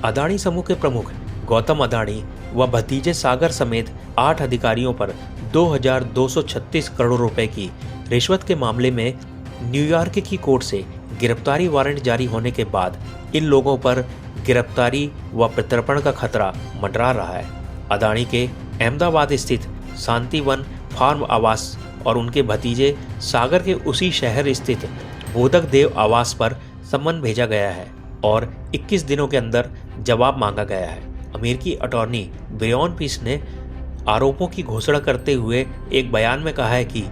अदानी समूह के प्रमुख गौतम अदानी व भतीजे सागर समेत 8 अधिकारियों पर 2,236 करोड़ रुपए की रिश्वत के मामले में न्यूयॉर्क की कोर्ट से गिरफ्तारी वारंट जारी होने के बाद इन लोगों पर गिरफ्तारी व प्रत्यर्पण का खतरा मंडरा रहा है। अदानी के अहमदाबाद स्थित शांतिवन फार्म आवास और उनके भतीजे सागर के उसी शहर स्थित बोधक देव आवास पर सम्मन भेजा गया है और 21 दिनों के अंदर जवाब मांगा गया है। अमेरिकी अटॉर्नी ब्रायन पीस ने आरोपों की घोषणा करते हुए एक बयान में कहा है कि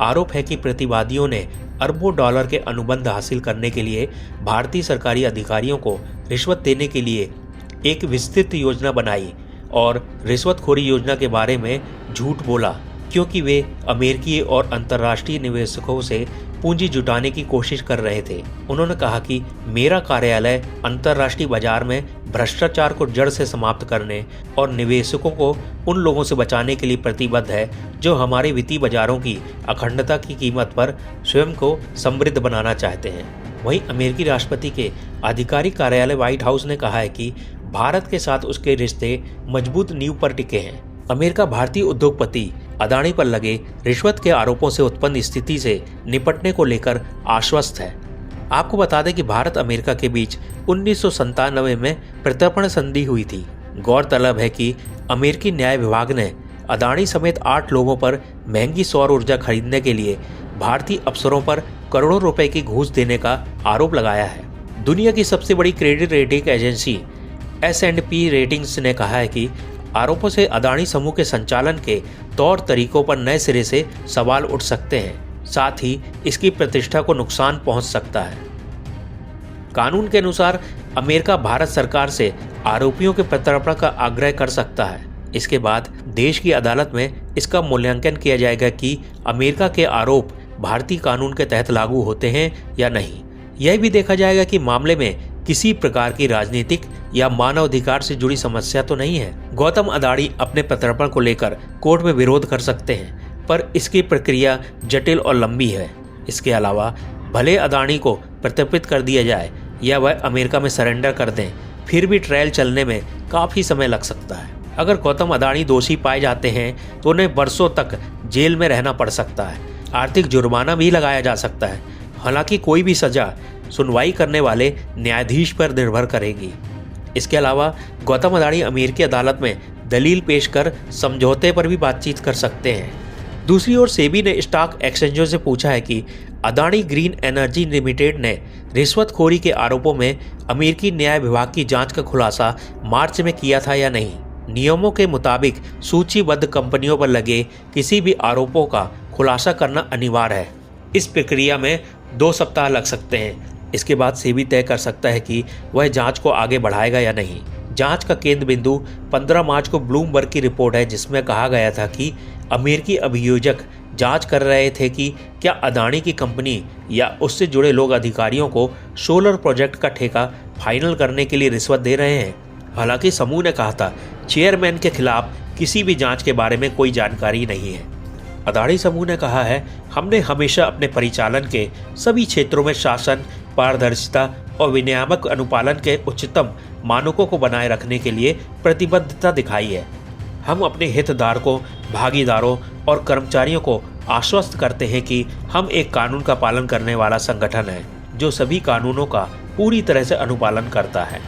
आरोप है कि प्रतिवादियों ने अरबों डॉलर के अनुबंध हासिल करने के लिए भारतीय सरकारी अधिकारियों को रिश्वत देने के लिए एक विस्तृत योजना बनाई और रिश्वतखोरी योजना के बारे में झूठ बोला, क्योंकि वे अमेरिकी और अंतर्राष्ट्रीय निवेशकों से पूंजी जुटाने की कोशिश कर रहे थे। उन्होंने कहा कि मेरा कार्यालय अंतर्राष्ट्रीय बाजार में भ्रष्टाचार को जड़ से समाप्त करने और निवेशकों को उन लोगों से बचाने के लिए प्रतिबद्ध है जो हमारे वित्तीय बाजारों की अखंडता की कीमत पर स्वयं को समृद्ध बनाना चाहते हैं। वहीं अमेरिकी राष्ट्रपति के आधिकारिक कार्यालय व्हाइट हाउस ने कहा है कि भारत के साथ उसके रिश्ते मजबूत नींव पर टिके हैं। अमेरिका भारतीय उद्योगपति अदानी पर लगे रिश्वत के आरोपों से उत्पन्न स्थिति से निपटने को लेकर आश्वस्त है। आपको बता दें कि भारत अमेरिका के बीच 1997 में प्रत्यर्पण संधि हुई थी। गौरतलब है कि अमेरिकी न्याय विभाग ने अदानी समेत 8 लोगों पर महंगी सौर ऊर्जा खरीदने के लिए भारतीय अफसरों पर करोड़ों रुपए की घूस देने का आरोप लगाया है। दुनिया की सबसे बड़ी credit rating agency S&P ratings ने कहा है कि आरोपों से अदानी समूह के संचालन के तौर तरीकों पर नए सिरे से सवाल उठ सकते हैं, साथ ही इसकी प्रतिष्ठा को नुकसान पहुंच सकता है। कानून के अनुसार अमेरिका भारत सरकार से आरोपियों के प्रत्यर्पण का आग्रह कर सकता है। इसके बाद देश की अदालत में इसका मूल्यांकन किया जाएगा कि अमेरिका के आरोप भारतीय कानून के तहत लागू होते हैं या नहीं। यह भी देखा जाएगा कि मामले में किसी प्रकार की राजनीतिक या मानवाधिकार से जुड़ी समस्या तो नहीं है। गौतम अदानी अपने प्रत्यर्पण को लेकर कोर्ट में विरोध कर सकते हैं, पर इसकी प्रक्रिया जटिल और लंबी है। इसके अलावा भले अदानी को प्रत्यर्पित कर दिया जाए या वह अमेरिका में सरेंडर कर दें, फिर भी ट्रायल चलने में काफ़ी समय लग सकता है। अगर गौतम अदानी दोषी पाए जाते हैं तो उन्हें बरसों तक जेल में रहना पड़ सकता है। आर्थिक जुर्माना भी लगाया जा सकता है। हालांकि कोई भी सजा सुनवाई करने वाले न्यायाधीश पर निर्भर करेगी। इसके अलावा गौतम अदानी अमेरिकी अदालत में दलील पेश कर समझौते पर भी बातचीत कर सकते हैं। दूसरी ओर सेबी ने स्टॉक एक्सचेंजों से पूछा है कि अदानी ग्रीन एनर्जी लिमिटेड ने रिश्वतखोरी के आरोपों में अमेरिकी न्याय विभाग की जांच का खुलासा मार्च में किया था या नहीं। नियमों के मुताबिक सूचीबद्ध कंपनियों पर लगे किसी भी आरोपों का खुलासा करना अनिवार्य है। इस प्रक्रिया में 2 सप्ताह लग सकते हैं। इसके बाद सेबी तय कर सकता है कि वह जांच को आगे बढ़ाएगा या नहीं। जांच का केंद्र बिंदु 15 मार्च को ब्लूमबर्ग की रिपोर्ट है, जिसमें कहा गया था कि अमेरिकी अभियोजक जांच कर रहे थे कि क्या अदानी की कंपनी या उससे जुड़े लोग अधिकारियों को सोलर प्रोजेक्ट का ठेका फाइनल करने के लिए रिश्वत दे रहे हैं। हालांकि समूह ने कहा था चेयरमैन के खिलाफ किसी भी जांच के बारे में कोई जानकारी नहीं है। अदानी समूह ने कहा है, हमने हमेशा अपने परिचालन के सभी क्षेत्रों में शासन, पारदर्शिता और विनियामक अनुपालन के उच्चतम मानकों को बनाए रखने के लिए प्रतिबद्धता दिखाई है। हम अपने हितधारकों, भागीदारों और कर्मचारियों को आश्वस्त करते हैं कि हम एक कानून का पालन करने वाला संगठन है जो सभी कानूनों का पूरी तरह से अनुपालन करता है।